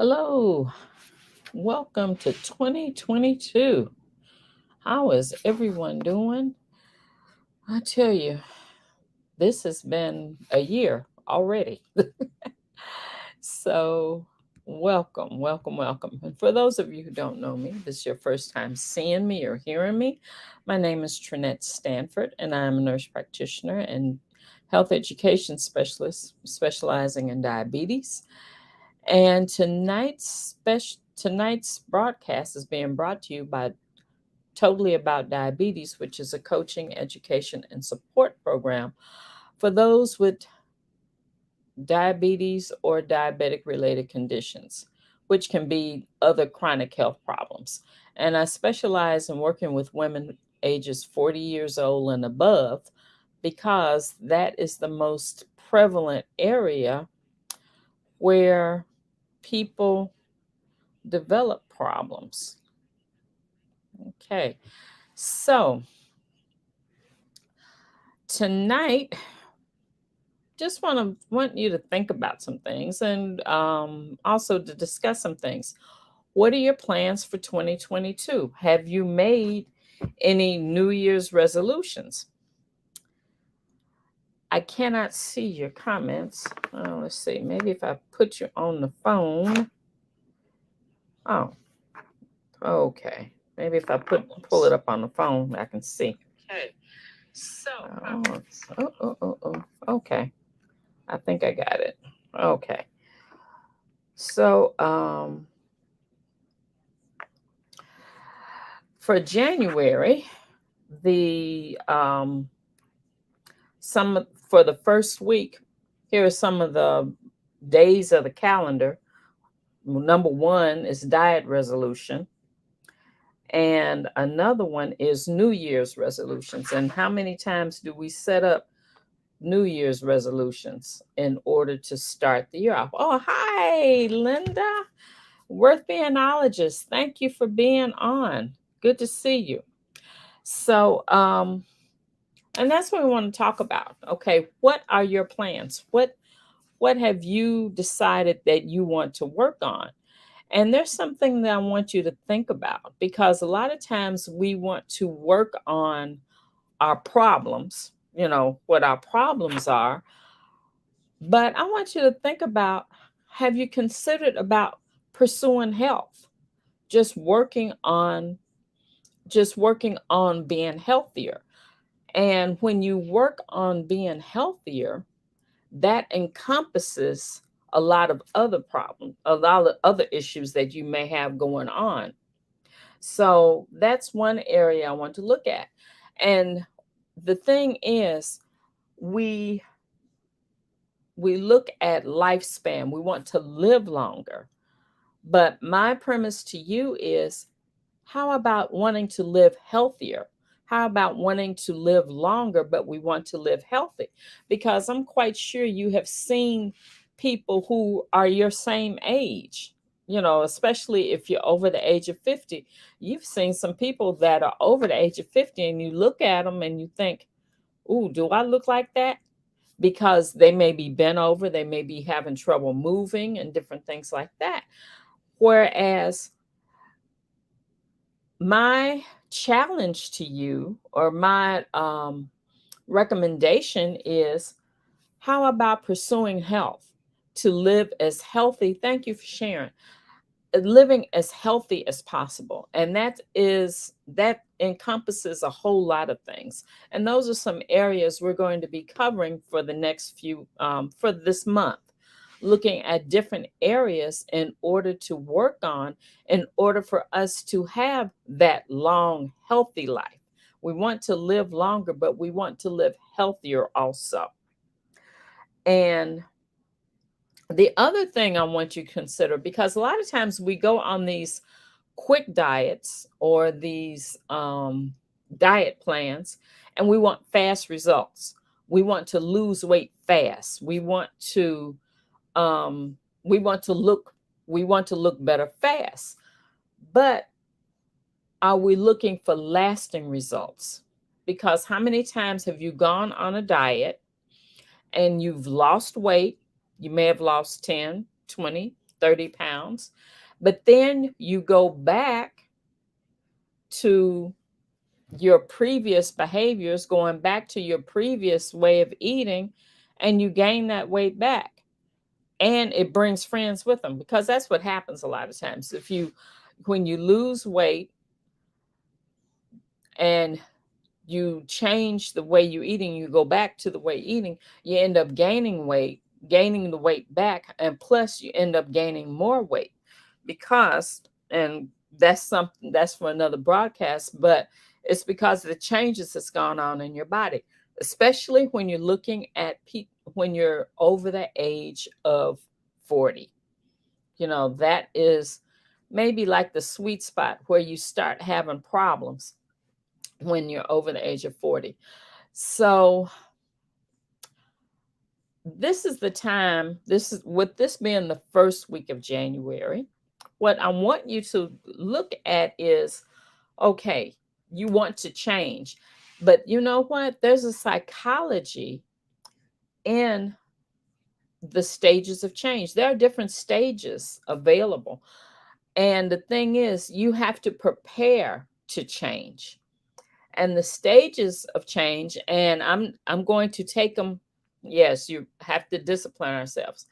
Hello, welcome to 2022. How is everyone doing? I tell you, this has been a year already. So, welcome. And for those of you who don't know me, this is your first time seeing me or hearing me. My name is Trinette Stanford, and I'm a nurse practitioner and health education specialist specializing in diabetes. And tonight's broadcast is being brought to you by Totally About Diabetes, which is a coaching, education, and support program for those with diabetes or diabetic related conditions, which can be other chronic health problems. And I specialize in working with women ages 40 years old and above because that is the most prevalent area where people develop problems. Okay, so tonight, just want you to think about some things and also to discuss some things. What are your plans for 2022? Have you made any New Year's resolutions? I cannot see your comments. Oh, let's see. Maybe if I put you on the phone. Oh, okay. Maybe if I pull it up on the phone, I can see. Okay. So, okay. I think I got it. Okay. So, for January, the some for the first week, here are some of the days of the calendar. Number one is diet resolution, and another one is New Year's resolutions. And how many times do we set up New Year's resolutions in order to start the year off? Oh, hi, Linda, Worth Beanologist. Thank you for being on. Good to see you. So, and that's what we want to talk about. Okay, what are your plans? What have you decided that you want to work on? And there's something that I want you to think about, because a lot of times we want to work on our problems, what our problems are. But I want you to think about, have you considered about pursuing health? Just working on being healthier. And when you work on being healthier, that encompasses a lot of other problems, a lot of other issues that you may have going on. So that's one area I want to look at. And the thing is, we look at lifespan. We want to live longer. But my premise to you is, how about wanting to live healthier? How about wanting to live longer, but we want to live healthy? Because I'm quite sure you have seen people who are your same age, especially if you're over the age of 50. You've seen some people that are over the age of 50, and you look at them and you think, ooh, do I look like that? Because they may be bent over, they may be having trouble moving and different things like that. Whereas my challenge to you, or my recommendation is, how about pursuing health to live as healthy? Thank you for sharing. Living as healthy as possible. And that encompasses a whole lot of things. And those are some areas we're going to be covering for the next for this month, looking at different areas in order to work on, in order for us to have that long, healthy life. We want to live longer, but we want to live healthier also. And the other thing I want you to consider, because a lot of times we go on these quick diets or these diet plans, and we want fast results. We want to lose weight fast. We want to um, look better fast. But are we looking for lasting results? Because how many times have you gone on a diet and you've lost weight? You may have lost 10, 20, 30 pounds. pounds. But then you go back to your previous behaviors, going back to your previous way of eating, and you gain that weight back. And it brings friends with them, because that's what happens a lot of times. When you lose weight and you change the way you're eating, you go back to the way you're eating, you end up gaining weight, gaining the weight back, and plus you end up gaining more weight. Because, and that's something that's for another broadcast, but it's because of the changes that's gone on in your body, especially when you're looking at people when you're over the age of 40. That is maybe like the sweet spot where you start having problems when you're over the age of 40. So this is the time, this is with this being the first week of January, what I want you to look at is, okay, you want to change, but you know what? There's a psychology in the stages of change. There are different stages available. And the thing is, you have to prepare to change. And the stages of change, and I'm going to take them. Yes, you have to discipline ourselves.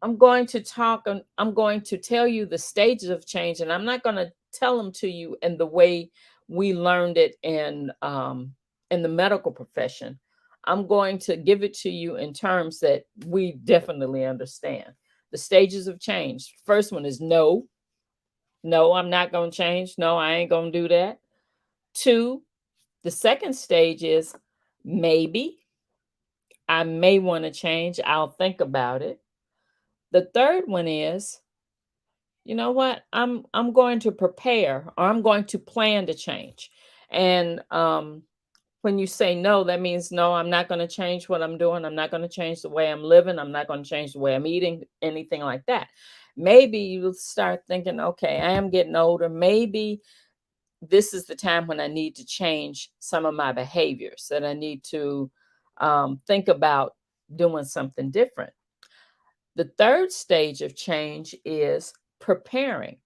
I'm going to tell you the stages of change, and I'm not going to tell them to you in the way we learned it in the medical profession. I'm going to give it to you in terms that we definitely understand. The stages of change. First one is no. No, I'm not going to change. No, I ain't going to do that. Two, the second stage is maybe. I may want to change. I'll think about it. The third one is, you know what? I'm going to prepare, or I'm going to plan to change. And when you say no, that means no, I'm not going to change what I'm doing. I'm not going to change the way I'm living. I'm not going to change the way I'm eating, anything like that. Maybe you'll start thinking, okay, I am getting older. Maybe this is the time when I need to change some of my behaviors, that I need to think about doing something different. The third stage of change is preparing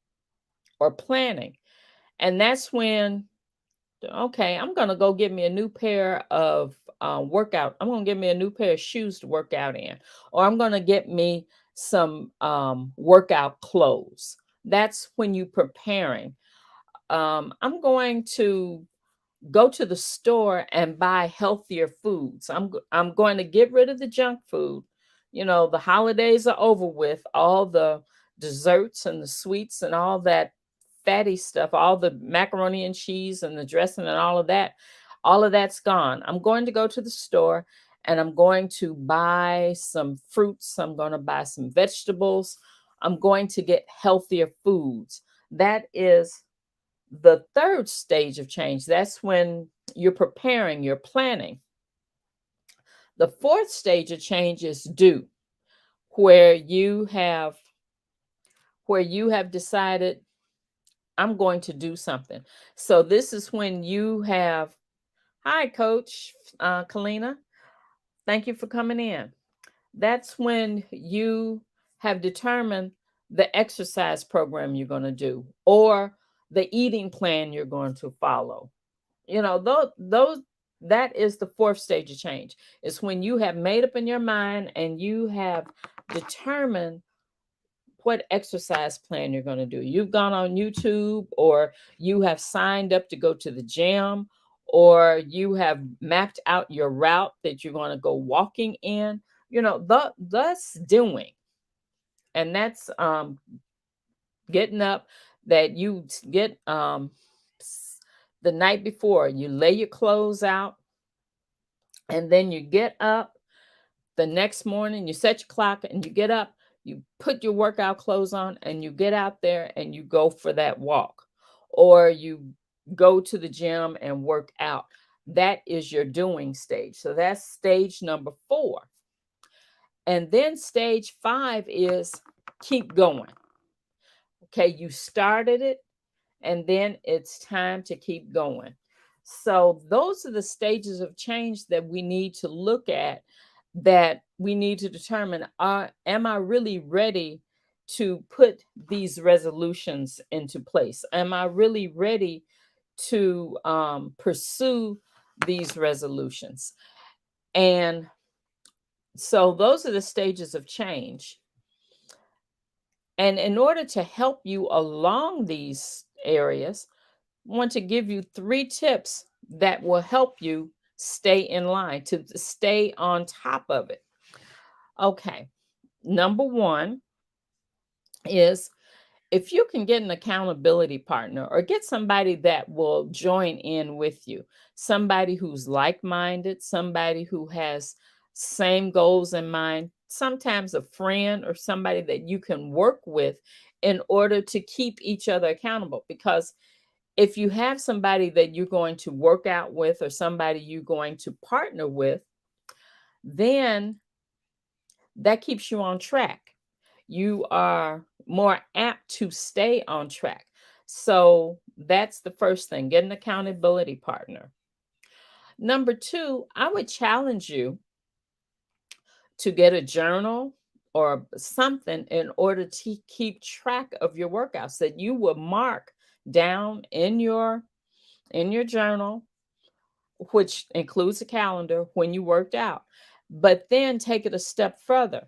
or planning. And that's when, okay, I'm going to go get me a new pair of I'm going to get me a new pair of shoes to work out in, or I'm going to get me some workout clothes. That's when you preparing. I'm going to go to the store and buy healthier foods. I'm going to get rid of the junk food. The holidays are over with. All the desserts and the sweets and all that fatty stuff, all the macaroni and cheese and the dressing and all of that's gone. I'm going to go to the store and I'm going to buy some fruits. I'm going to buy some vegetables. I'm going to get healthier foods. That is the third stage of change. That's when you're preparing, you're planning. The fourth stage of change is do, where you have decided, I'm going to do something. So this is when you have, hi, Coach Kalina, thank you for coming in. That's when you have determined the exercise program you're going to do, or the eating plan you're going to follow. Those that is the fourth stage of change. It's when you have made up in your mind and you have determined what exercise plan you're going to do. You've gone on YouTube, or you have signed up to go to the gym, or you have mapped out your route that you're going to go walking in. That's doing. And that's getting up, that you get the night before, you lay your clothes out, and then you get up the next morning, you set your clock and you get up, you put your workout clothes on, and you get out there and you go for that walk, or you go to the gym and work out. That is your doing stage. So that's stage number 4. And then stage 5 is keep going. Okay, you started it, and then it's time to keep going. So those are the stages of change that we need to look at, that we need to determine, am I really ready to put these resolutions into place? Am I really ready to pursue these resolutions? And so those are the stages of change. And in order to help you along these areas, I want to give you 3 tips that will help you stay in line, to stay on top of it. Okay. Number one is, if you can get an accountability partner or get somebody that will join in with you, somebody who's like-minded, somebody who has same goals in mind, sometimes a friend or somebody that you can work with in order to keep each other accountable. Because if you have somebody that you're going to work out with or somebody you're going to partner with, then that keeps you on track. You are more apt to stay on track. So that's the first thing, get an accountability partner. Number two, I would challenge you to get a journal or something in order to keep track of your workouts, that you will mark down in your journal, which includes a calendar, when you worked out. But then take it a step further,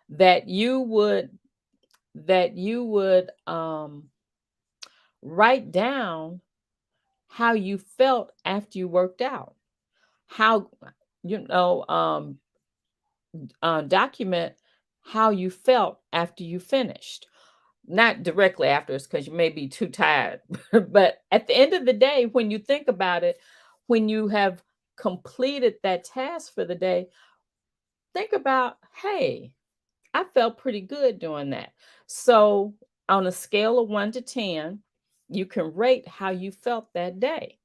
that you would write down how you felt after you worked out. How, you know, document how you felt after you finished. Not directly afterwards, because you may be too tired. But at the end of the day, when you think about it, when you have completed that task for the day, think about, hey, I felt pretty good doing that. So, on a scale of 1 to 10, you can rate how you felt that day,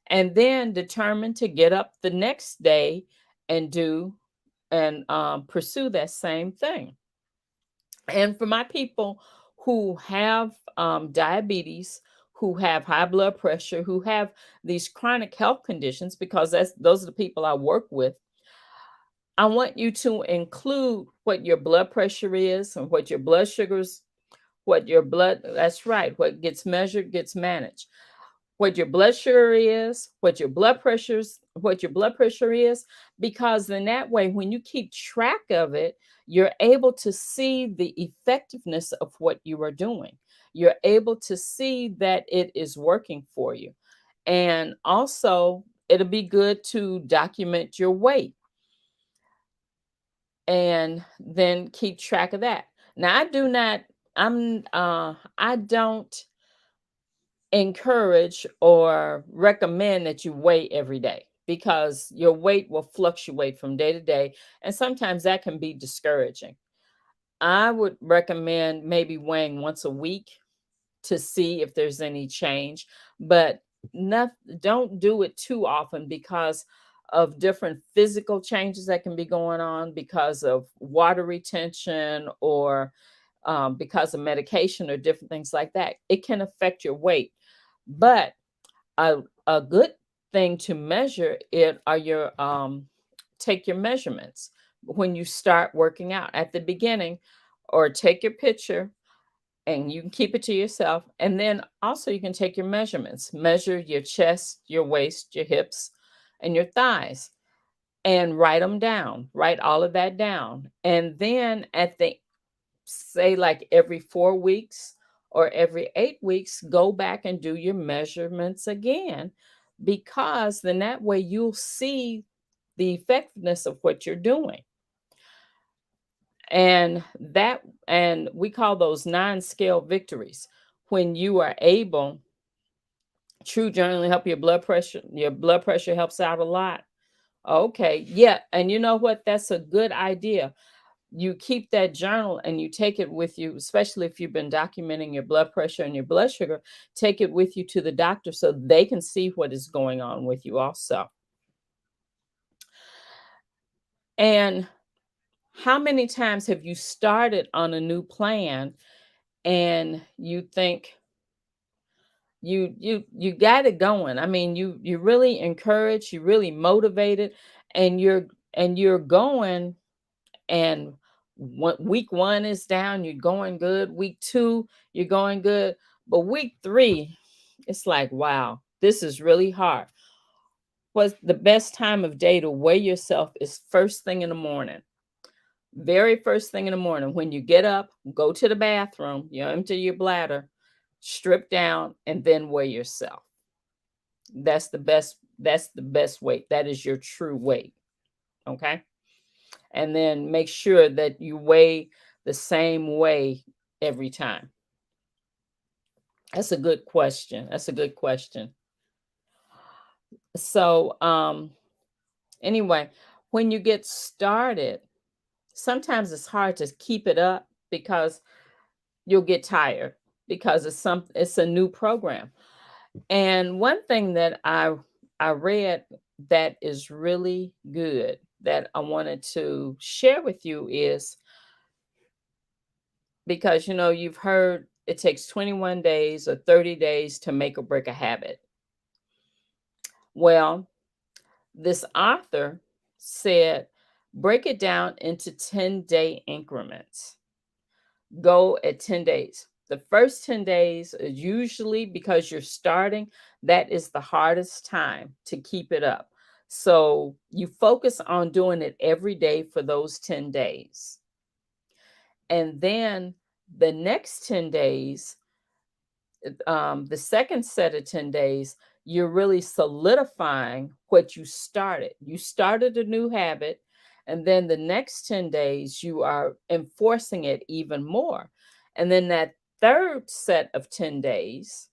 and then determine to get up the next day and pursue that same thing. And for my people who have diabetes, who have high blood pressure, who have these chronic health conditions, because those are the people I work with, I want you to include what your blood pressure is and what your blood sugars, that's right, what gets measured gets managed. What your blood sugar is, what your blood pressure is, because in that way, when you keep track of it, you're able to see the effectiveness of what you are doing. You're able to see that it is working for you. And also, it'll be good to document your weight and then keep track of that. Now, I don't encourage or recommend that you weigh every day, because your weight will fluctuate from day to day, and sometimes that can be discouraging. I would recommend maybe weighing once a week to see if there's any change, but not don't do it too often, because of different physical changes that can be going on because of water retention, or because of medication or different things like that. It can affect your weight. But a good thing to measure it are your take your measurements when you start working out at the beginning, or take your picture and you can keep it to yourself. And then also you can take your measurements, measure your chest, your waist, your hips, and your thighs, and write them down. Write all of that down. And then at the say like every 4 weeks or every 8 weeks, go back and do your measurements again, because then that way you'll see the effectiveness of what you're doing. And we call those non-scale victories, when you are able. True journaling help your blood pressure helps out a lot. Okay, yeah, and you know what, that's a good idea. You keep that journal and you take it with you, especially if you've been documenting your blood pressure and your blood sugar. Take it with you to the doctor so they can see what is going on with you also. And how many times have you started on a new plan and you think you got it going? I mean, you really encouraged, you really motivated, and you're going, and Week one is down, you're going good. Week two, you're going good. But week three, it's like, wow, this is really hard. What's the best time of day to weigh yourself is first thing in the morning. Very first thing in the morning. When you get up, go to the bathroom, you empty your bladder, strip down, and then weigh yourself. That's the best weight. That is your true weight. Okay. And then make sure that you weigh the same way every time. That's a good question. That's a good question. So, anyway, when you get started, sometimes it's hard to keep it up because you'll get tired because it's a new program. And one thing that I read that is really good that I wanted to share with you is because you've heard it takes 21 days or 30 days to make or break a habit. Well, this author said break it down into 10-day increments. Go at 10 days. The first 10 days is usually because you're starting, that is the hardest time to keep it up. So you focus on doing it every day for those 10 days. And then the next 10 days, the second set of 10 days, you're really solidifying what you started. You started a new habit, and then the next 10 days, you are enforcing it even more. And then that third set of 10 days,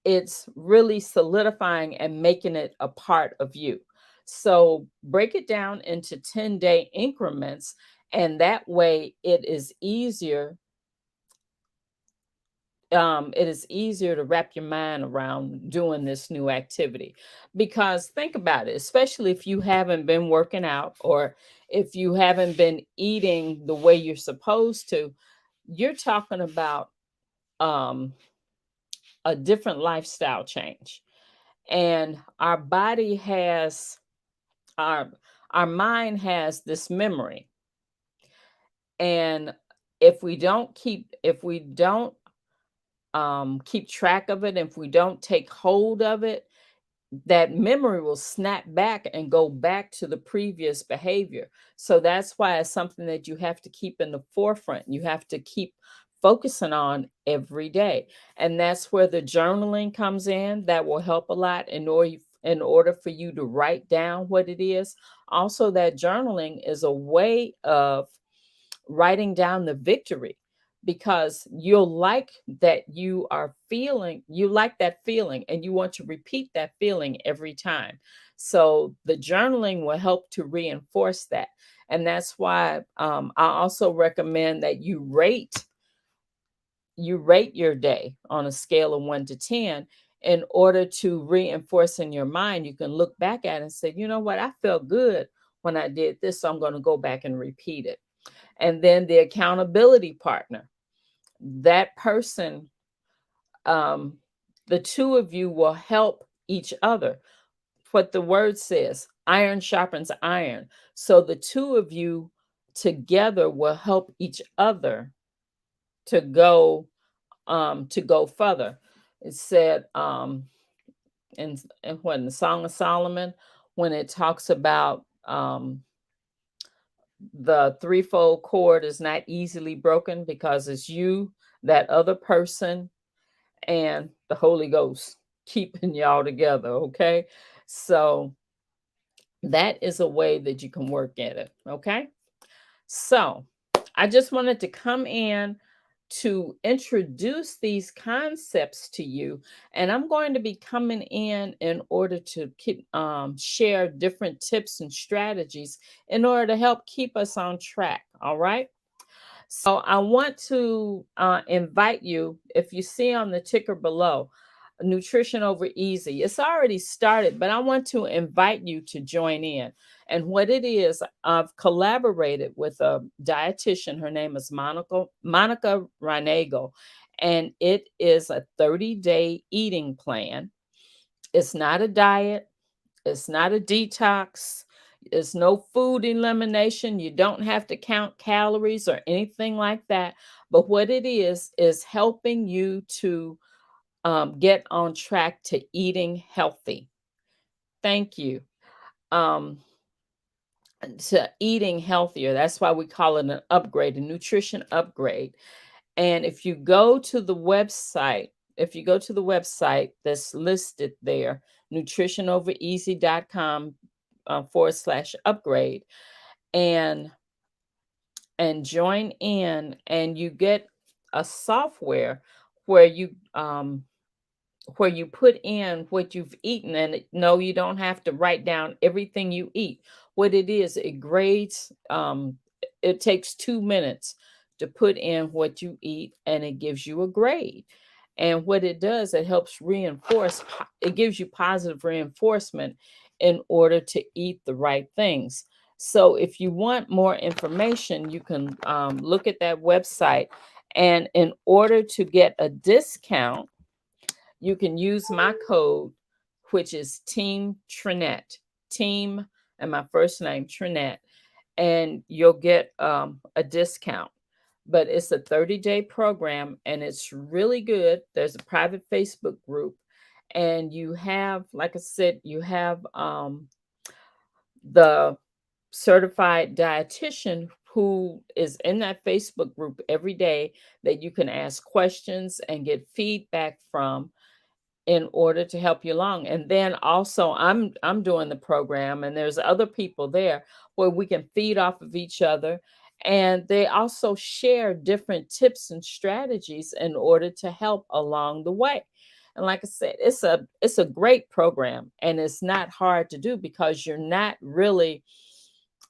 it's really solidifying and making it a part of you. So break it down into 10-day increments, and that way it is easier to wrap your mind around doing this new activity. Because think about it, especially if you haven't been working out or if you haven't been eating the way you're supposed to, you're talking about um, a different lifestyle change. And our our mind has this memory. And if we don't keep track of it, if we don't take hold of it, that memory will snap back and go back to the previous behavior. So that's why it's something that you have to keep in the forefront. You have to keep focusing on every day. And that's where the journaling comes in. That will help a lot in order for you to write down what it is. Also, that journaling is a way of writing down the victory because you like that feeling and you want to repeat that feeling every time. So the journaling will help to reinforce that. And that's why I also recommend that you rate your day on a scale of 1 to 10 in order to reinforce in your mind. You can look back at it and say, you know what, I felt good when I did this, so I'm going to go back and repeat it. And then the accountability partner, that person, um, the two of you will help each other. What the word says, iron sharpens iron. So the two of you together will help each other to go further. It said in the Song of Solomon, when it talks about the threefold cord is not easily broken because it's you, that other person, and the Holy Ghost keeping y'all together. Okay. So that is a way that you can work at it. Okay. So I just wanted to come in to introduce these concepts to you. And I'm going to be coming in order to share different tips and strategies in order to help keep us on track. All right. So I want to invite you, if you see on the ticker below, Nutrition Over Easy. It's already started, but I want to invite you to join in. And what it is, I've collaborated with a dietitian. Her name is Monica Reinagle, and it is a 30-day eating plan. It's not a diet. It's not a detox. There's no food elimination. You don't have to count calories or anything like that. But what it is helping you to get on track to eating healthy. Thank you. Um, to eating healthier. That's why we call it an upgrade, a nutrition upgrade. And if you go to the website that's listed there, nutritionovereasy.com /upgrade, and join in, and you get a software where you put in what you've eaten. And no, you don't have to write down everything you eat. What it is, it grades. It takes 2 minutes to put in what you eat, and it gives you a grade. And what it does, it helps reinforce. It gives you positive reinforcement in order to eat the right things. So if you want more information, you can look at that website. And in order to get a discount, you can use my code, which is Team Trinette. Team and my first name, Trinette, and you'll get a discount. But it's a 30-day program, and it's really good. There's a private Facebook group, and you have, like I said, you have the certified dietitian who is in that Facebook group every day that you can ask questions and get feedback from in order to help you along. And then also I'm doing the program, and there's other people there where we can feed off of each other, and they also share different tips and strategies in order to help along the way. And like I said, it's a great program, and it's not hard to do because you're not really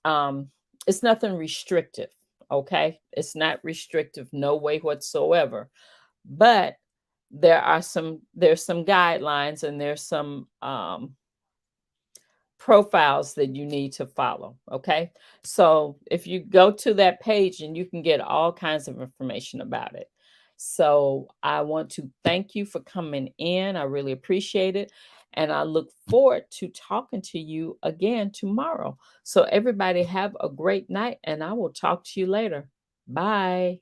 um it's nothing restrictive. Okay, it's not restrictive, no way whatsoever. But there's some guidelines, and there's some profiles that you need to follow. Okay, so if you go to that page, and you can get all kinds of information about it. So I want to thank you for coming in. I really appreciate it, and I look forward to talking to you again tomorrow. So everybody have a great night, and I will talk to you later. Bye.